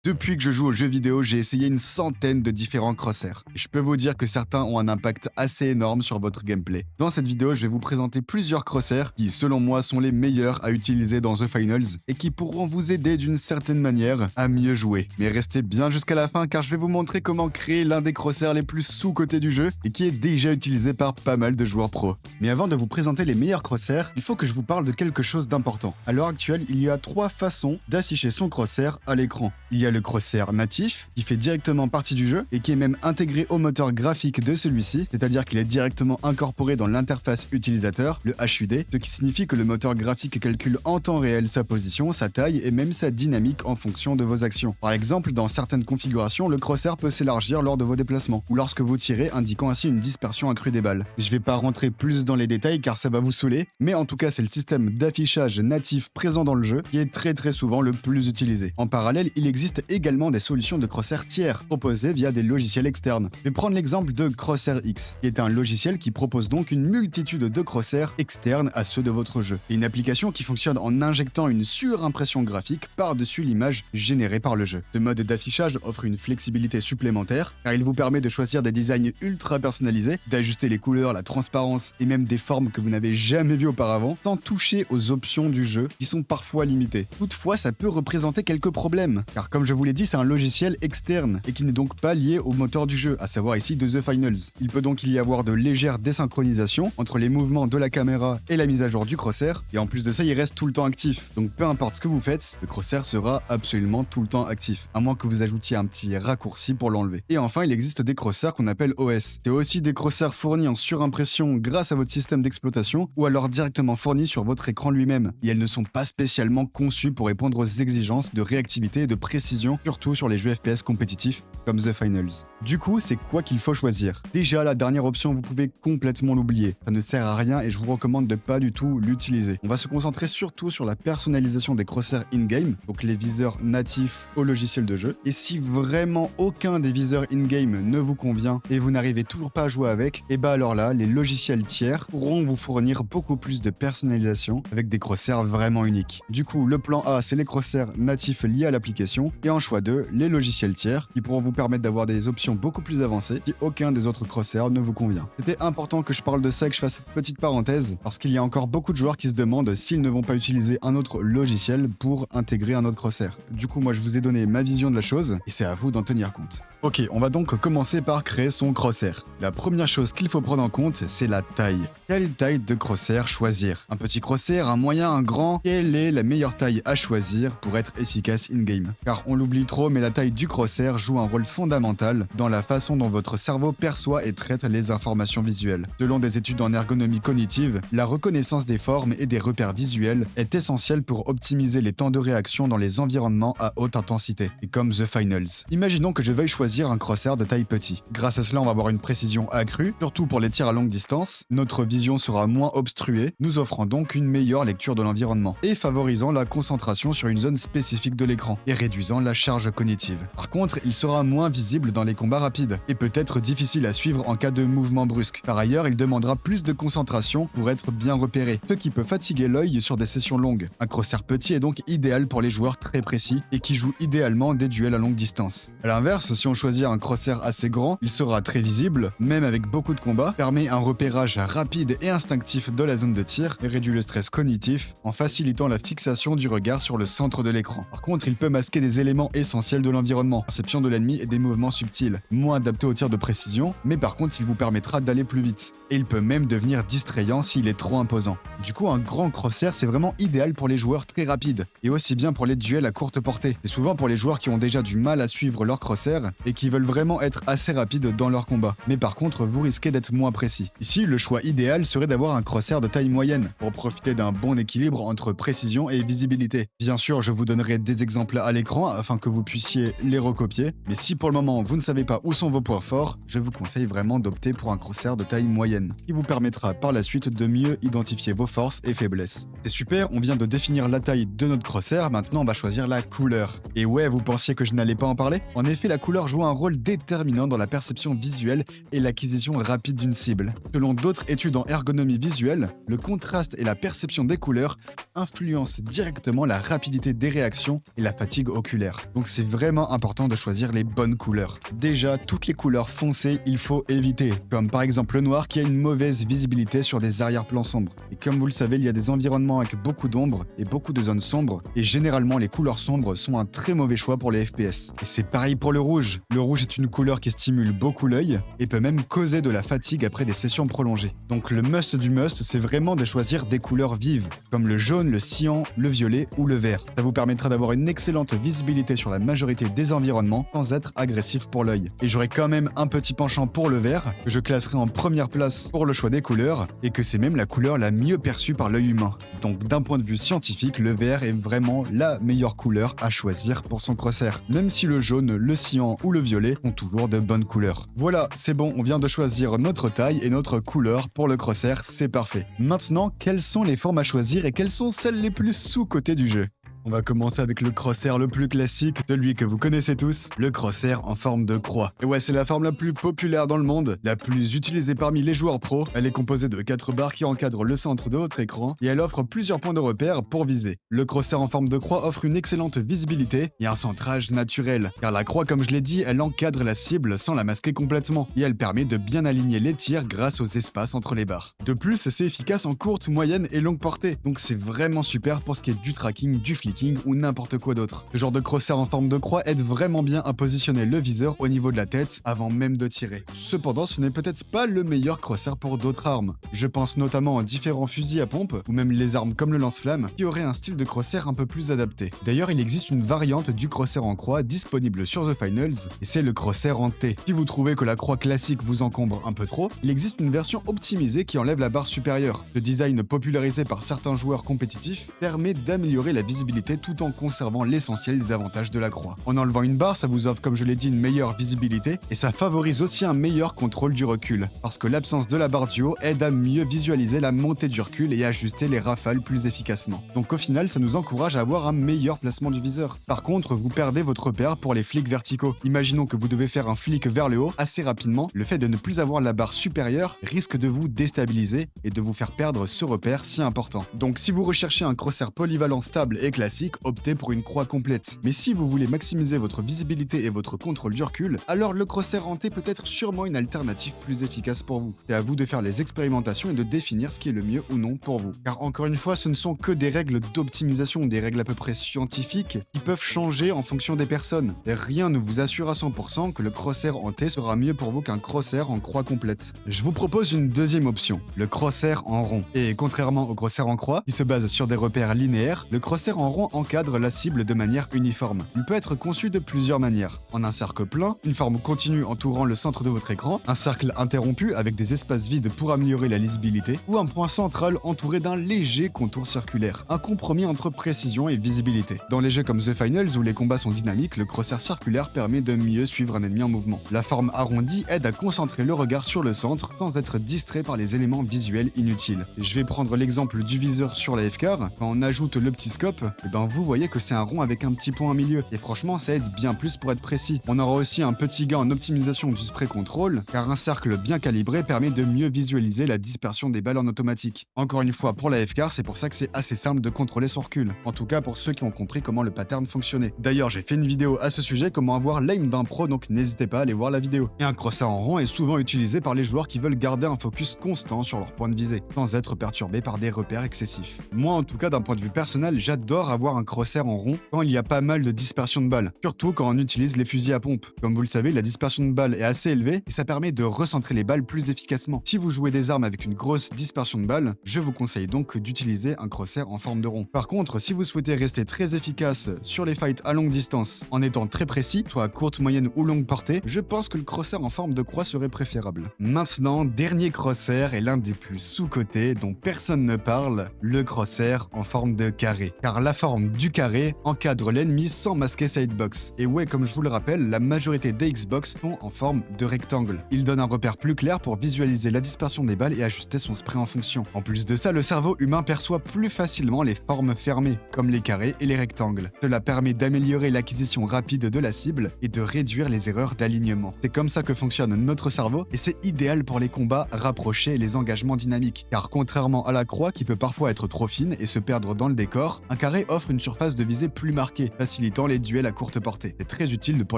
Depuis que je joue aux jeux vidéo, j'ai essayé une centaine de différents crosshairs. Et je peux vous dire que certains ont un impact assez énorme sur votre gameplay. Dans cette vidéo, je vais vous présenter plusieurs crosshairs qui, selon moi, sont les meilleurs à utiliser dans The Finals et qui pourront vous aider d'une certaine manière à mieux jouer. Mais restez bien jusqu'à la fin car je vais vous montrer comment créer l'un des crosshairs les plus sous-cotés du jeu et qui est déjà utilisé par pas mal de joueurs pros. Mais avant de vous présenter les meilleurs crosshairs, il faut que je vous parle de quelque chose d'important. À l'heure actuelle, il y a 3 façons d'afficher son crosshair à l'écran. Il y a le crosshair natif, qui fait directement partie du jeu et qui est même intégré au moteur graphique de celui-ci, c'est-à-dire qu'il est directement incorporé dans l'interface utilisateur, le HUD, ce qui signifie que le moteur graphique calcule en temps réel sa position, sa taille et même sa dynamique en fonction de vos actions. Par exemple, dans certaines configurations, le crosshair peut s'élargir lors de vos déplacements, ou lorsque vous tirez, indiquant ainsi une dispersion accrue des balles. Je vais pas rentrer plus dans les détails car ça va vous saouler, mais en tout cas c'est le système d'affichage natif présent dans le jeu qui est très souvent le plus utilisé. En parallèle, il existe également des solutions de crosshair tiers proposées via des logiciels externes. Je vais prendre l'exemple de Crosshair X, qui est un logiciel qui propose donc une multitude de crosshairs externes à ceux de votre jeu. Et une application qui fonctionne en injectant une surimpression graphique par-dessus l'image générée par le jeu. Ce mode d'affichage offre une flexibilité supplémentaire car il vous permet de choisir des designs ultra personnalisés, d'ajuster les couleurs, la transparence et même des formes que vous n'avez jamais vues auparavant, sans toucher aux options du jeu qui sont parfois limitées. Toutefois, ça peut représenter quelques problèmes, car comme je vous l'ai dit, c'est un logiciel externe et qui n'est donc pas lié au moteur du jeu, à savoir ici de The Finals. Il peut donc y avoir de légères désynchronisations entre les mouvements de la caméra et la mise à jour du crosshair, et en plus de ça, il reste tout le temps actif. Donc peu importe ce que vous faites, le crosshair sera absolument tout le temps actif, à moins que vous ajoutiez un petit raccourci pour l'enlever. Et enfin, il existe des crosshairs qu'on appelle OS. C'est aussi des crosshairs fournis en surimpression grâce à votre système d'exploitation, ou alors directement fournis sur votre écran lui-même. Et elles ne sont pas spécialement conçues pour répondre aux exigences de réactivité et de précision, surtout sur les jeux FPS compétitifs comme The Finals. Du coup, c'est quoi qu'il faut choisir? Déjà, la dernière option, vous pouvez complètement l'oublier. Ça ne sert à rien et je vous recommande de pas du tout l'utiliser. On va se concentrer surtout sur la personnalisation des crosshairs in-game, donc les viseurs natifs au logiciel de jeu. Et si vraiment aucun des viseurs in-game ne vous convient et vous n'arrivez toujours pas à jouer avec, et bah alors là, les logiciels tiers pourront vous fournir beaucoup plus de personnalisation avec des crosshairs vraiment uniques. Du coup, le plan A, c'est les crosshairs natifs liés à l'application, et en choix 2, les logiciels tiers qui pourront vous permettre d'avoir des options beaucoup plus avancées si aucun des autres crosshairs ne vous convient. C'était important que je parle de ça et que je fasse cette petite parenthèse parce qu'il y a encore beaucoup de joueurs qui se demandent s'ils ne vont pas utiliser un autre logiciel pour intégrer un autre crosshair. Du coup, moi je vous ai donné ma vision de la chose et c'est à vous d'en tenir compte. Ok, on va donc commencer par créer son crosshair. La première chose qu'il faut prendre en compte, c'est la taille. Quelle taille de crosshair choisir? Un petit crosshair, un moyen, un grand? Quelle est la meilleure taille à choisir pour être efficace in-game? Car on l'oublie trop, mais la taille du crosshair joue un rôle fondamental dans la façon dont votre cerveau perçoit et traite les informations visuelles. Selon des études en ergonomie cognitive, la reconnaissance des formes et des repères visuels est essentielle pour optimiser les temps de réaction dans les environnements à haute intensité, et comme The Finals. Imaginons que je veuille choisir un crosshair de taille petit. Grâce à cela, on va avoir une précision accrue, surtout pour les tirs à longue distance. Notre vision sera moins obstruée, nous offrant donc une meilleure lecture de l'environnement et favorisant la concentration sur une zone spécifique de l'écran et réduisant la charge cognitive. Par contre, il sera moins visible dans les combats rapides et peut être difficile à suivre en cas de mouvement brusque. Par ailleurs, il demandera plus de concentration pour être bien repéré, ce qui peut fatiguer l'œil sur des sessions longues. Un crosshair petit est donc idéal pour les joueurs très précis et qui jouent idéalement des duels à longue distance. A l'inverse, si on choisir un crosshair assez grand, il sera très visible, même avec beaucoup de combats, permet un repérage rapide et instinctif de la zone de tir et réduit le stress cognitif en facilitant la fixation du regard sur le centre de l'écran. Par contre, il peut masquer des éléments essentiels de l'environnement, perception de l'ennemi et des mouvements subtils, moins adaptés aux tirs de précision, mais par contre il vous permettra d'aller plus vite. Et il peut même devenir distrayant s'il est trop imposant. Du coup, un grand crosshair c'est vraiment idéal pour les joueurs très rapides, et aussi bien pour les duels à courte portée, et souvent pour les joueurs qui ont déjà du mal à suivre leur crosshair et qui veulent vraiment être assez rapides dans leur combat. Mais par contre, vous risquez d'être moins précis. Ici, le choix idéal serait d'avoir un crosshair de taille moyenne pour profiter d'un bon équilibre entre précision et visibilité. Bien sûr, je vous donnerai des exemples à l'écran afin que vous puissiez les recopier, mais si pour le moment vous ne savez pas où sont vos points forts, je vous conseille vraiment d'opter pour un crosshair de taille moyenne, qui vous permettra par la suite de mieux identifier vos forces et faiblesses. C'est super, on vient de définir la taille de notre crosshair, maintenant on va choisir la couleur. Et ouais, vous pensiez que je n'allais pas en parler? En effet, la couleur joue un rôle déterminant dans la perception visuelle et l'acquisition rapide d'une cible. Selon d'autres études en ergonomie visuelle, le contraste et la perception des couleurs influencent directement la rapidité des réactions et la fatigue oculaire. vert. Donc c'est vraiment important de choisir les bonnes couleurs. Déjà, toutes les couleurs foncées, il faut éviter, comme par exemple le noir qui a une mauvaise visibilité sur des arrière-plans sombres. Et comme vous le savez, il y a des environnements avec beaucoup d'ombre et beaucoup de zones sombres, et généralement les couleurs sombres sont un très mauvais choix pour les FPS. Et c'est pareil pour le rouge. Le rouge est une couleur qui stimule beaucoup l'œil et peut même causer de la fatigue après des sessions prolongées. Donc le must du must, c'est vraiment de choisir des couleurs vives, comme le jaune, le cyan, le violet ou le vert. Ça vous permettra d'avoir une excellente visibilité sur la majorité des environnements sans être agressif pour l'œil. Et j'aurai quand même un petit penchant pour le vert, que je classerai en première place pour le choix des couleurs, et que c'est même la couleur la mieux perçue par l'œil humain. Donc d'un point de vue scientifique, le vert est vraiment la meilleure couleur à choisir pour son crosshair, même si le jaune, le cyan ou le violet ont toujours de bonnes couleurs. Voilà, c'est bon, on vient de choisir notre taille et notre couleur pour le crosshair, c'est parfait. Maintenant, quelles sont les formes à choisir et quelles sont celles les plus sous-cotées du jeu ? On va commencer avec le crosshair le plus classique, celui que vous connaissez tous, le crosshair en forme de croix. Et ouais, c'est la forme la plus populaire dans le monde, la plus utilisée parmi les joueurs pros. Elle est composée de 4 barres qui encadrent le centre de votre écran et elle offre plusieurs points de repère pour viser. Le crosshair en forme de croix offre une excellente visibilité et un centrage naturel, car la croix, comme je l'ai dit, elle encadre la cible sans la masquer complètement et elle permet de bien aligner les tirs grâce aux espaces entre les barres. De plus, c'est efficace en courte, moyenne et longue portée, donc c'est vraiment super pour ce qui est du tracking, du flicking ou n'importe quoi d'autre. Ce genre de crosshair en forme de croix aide vraiment bien à positionner le viseur au niveau de la tête avant même de tirer. Cependant, ce n'est peut-être pas le meilleur crosshair pour d'autres armes. Je pense notamment à différents fusils à pompe ou même les armes comme le lance-flamme qui auraient un style de crosshair un peu plus adapté. D'ailleurs, il existe une variante du crosshair en croix disponible sur The Finals et c'est le crosshair en T. Si vous trouvez que la croix classique vous encombre un peu trop, il existe une version optimisée qui enlève la barre supérieure. Le design popularisé par certains joueurs compétitifs permet d'améliorer la visibilité tout en conservant l'essentiel des avantages de la croix. En enlevant une barre, ça vous offre, comme je l'ai dit, une meilleure visibilité et ça favorise aussi un meilleur contrôle du recul, parce que l'absence de la barre du haut aide à mieux visualiser la montée du recul et ajuster les rafales plus efficacement. Donc au final, ça nous encourage à avoir un meilleur placement du viseur. Par contre, vous perdez votre repère pour les flics verticaux. Imaginons que vous devez faire un flic vers le haut assez rapidement, le fait de ne plus avoir la barre supérieure risque de vous déstabiliser et de vous faire perdre ce repère si important. Donc si vous recherchez un crosshair polyvalent stable et classique, optez pour une croix complète. Mais si vous voulez maximiser votre visibilité et votre contrôle du recul, alors le crosshair en T peut être sûrement une alternative plus efficace pour vous. C'est à vous de faire les expérimentations et de définir ce qui est le mieux ou non pour vous. Car encore une fois, ce ne sont que des règles d'optimisation, des règles à peu près scientifiques qui peuvent changer en fonction des personnes. Et rien ne vous assure à 100% que le crosshair en T sera mieux pour vous qu'un crosshair en croix complète. Je vous propose une deuxième option, le crosshair en rond. Et contrairement au crosshair en croix, qui se base sur des repères linéaires, le crosshair en rond encadre la cible de manière uniforme. Il peut être conçu de plusieurs manières. En un cercle plein, une forme continue entourant le centre de votre écran, un cercle interrompu avec des espaces vides pour améliorer la lisibilité, ou un point central entouré d'un léger contour circulaire. Un compromis entre précision et visibilité. Dans les jeux comme The Finals où les combats sont dynamiques, le crosshair circulaire permet de mieux suivre un ennemi en mouvement. La forme arrondie aide à concentrer le regard sur le centre sans être distrait par les éléments visuels inutiles. Et je vais prendre l'exemple du viseur sur la F-Car. Quand on ajoute le petit scope, vous voyez que c'est un rond avec un petit point au milieu. Et franchement, ça aide bien plus pour être précis. On aura aussi un petit gain en optimisation du spray control, car un cercle bien calibré permet de mieux visualiser la dispersion des balles en automatique. Encore une fois, pour la F-Car, c'est pour ça que c'est assez simple de contrôler son recul. En tout cas, pour ceux qui ont compris comment le pattern fonctionnait. D'ailleurs, j'ai fait une vidéo à ce sujet, comment avoir l'aim d'un pro, donc n'hésitez pas à aller voir la vidéo. Et un crosshair en rond est souvent utilisé par les joueurs qui veulent garder un focus constant sur leur point de visée, sans être perturbés par des repères excessifs. Moi, en tout cas, d'un point de vue personnel, j'adore avoir un crosshair en rond quand il y a pas mal de dispersion de balles, surtout quand on utilise les fusils à pompe. Comme vous le savez, la dispersion de balles est assez élevée et ça permet de recentrer les balles plus efficacement. Si vous jouez des armes avec une grosse dispersion de balles, je vous conseille donc d'utiliser un crosshair en forme de rond. Par contre, si vous souhaitez rester très efficace sur les fights à longue distance, en étant très précis, soit à courte, moyenne ou longue portée, je pense que le crosshair en forme de croix serait préférable. Maintenant, dernier crosshair est l'un des plus sous-cotés dont personne ne parle, le crosshair en forme de carré. Car la forme du carré encadre l'ennemi sans masquer sa hitbox. Et ouais, comme je vous le rappelle, la majorité des Xbox sont en forme de rectangle. Il donne un repère plus clair pour visualiser la dispersion des balles et ajuster son spray en fonction. En plus de ça, le cerveau humain perçoit plus facilement les formes fermées, comme les carrés et les rectangles. Cela permet d'améliorer l'acquisition rapide de la cible et de réduire les erreurs d'alignement. C'est comme ça que fonctionne notre cerveau et c'est idéal pour les combats rapprochés et les engagements dynamiques. Car contrairement à la croix qui peut parfois être trop fine et se perdre dans le décor, un carré offre offre une surface de visée plus marquée, facilitant les duels à courte portée. C'est très utile pour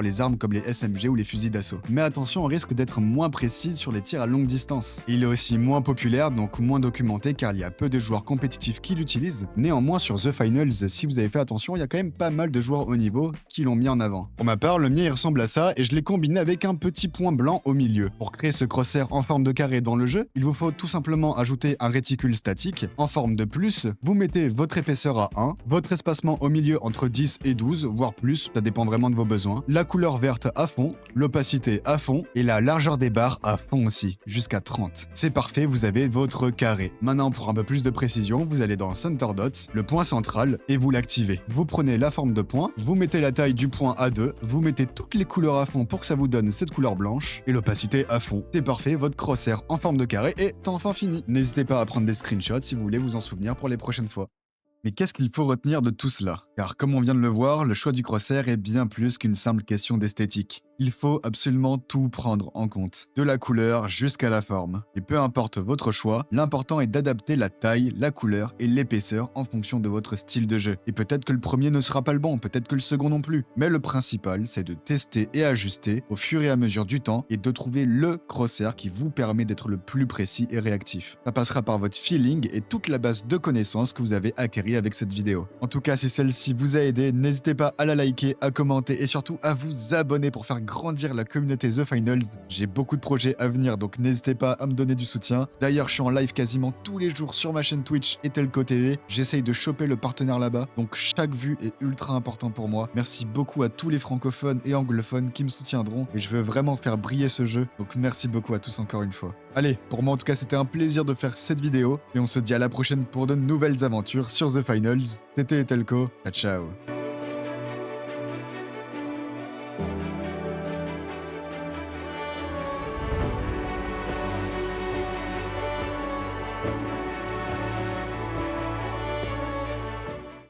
les armes comme les SMG ou les fusils d'assaut. Mais attention, on risque d'être moins précis sur les tirs à longue distance. Il est aussi moins populaire, donc moins documenté car il y a peu de joueurs compétitifs qui l'utilisent. Néanmoins, sur The Finals, si vous avez fait attention, il y a quand même pas mal de joueurs haut niveau qui l'ont mis en avant. Pour ma part, le mien il ressemble à ça et je l'ai combiné avec un petit point blanc au milieu. Pour créer ce crosshair en forme de carré dans le jeu, il vous faut tout simplement ajouter un réticule statique en forme de plus. Vous mettez votre épaisseur à 1, votre espacement au milieu entre 10 et 12, voire plus, ça dépend vraiment de vos besoins, la couleur verte à fond, l'opacité à fond et la largeur des barres à fond aussi, jusqu'à 30. C'est parfait, vous avez votre carré. Maintenant, pour un peu plus de précision, vous allez dans Center Dots, le point central, et vous l'activez. Vous prenez la forme de point, vous mettez la taille du point à 2, vous mettez toutes les couleurs à fond pour que ça vous donne cette couleur blanche, et l'opacité à fond. C'est parfait, votre crosshair en forme de carré est enfin fini. N'hésitez pas à prendre des screenshots si vous voulez vous en souvenir pour les prochaines fois. Mais qu'est-ce qu'il faut retenir de tout cela? Car comme on vient de le voir, le choix du crosshair est bien plus qu'une simple question d'esthétique. Il faut absolument tout prendre en compte, de la couleur jusqu'à la forme. Et peu importe votre choix, l'important est d'adapter la taille, la couleur et l'épaisseur en fonction de votre style de jeu. Et peut-être que le premier ne sera pas le bon, peut-être que le second non plus. Mais le principal, c'est de tester et ajuster au fur et à mesure du temps et de trouver le crosshair qui vous permet d'être le plus précis et réactif. Ça passera par votre feeling et toute la base de connaissances que vous avez acquérie avec cette vidéo. En tout cas, si celle-ci vous a aidé, n'hésitez pas à la liker, à commenter et surtout à vous abonner pour faire grandir la communauté The Finals. J'ai beaucoup de projets à venir, donc n'hésitez pas à me donner du soutien. D'ailleurs, je suis en live quasiment tous les jours sur ma chaîne Twitch et Telco TV. J'essaye de choper le partenaire là-bas, donc chaque vue est ultra important pour moi. Merci beaucoup à tous les francophones et anglophones qui me soutiendront et je veux vraiment faire briller ce jeu, donc merci beaucoup à tous encore une fois. Allez, pour moi en tout cas, c'était un plaisir de faire cette vidéo et on se dit à la prochaine pour de nouvelles aventures sur The Finals. C'était Telco, ciao ciao.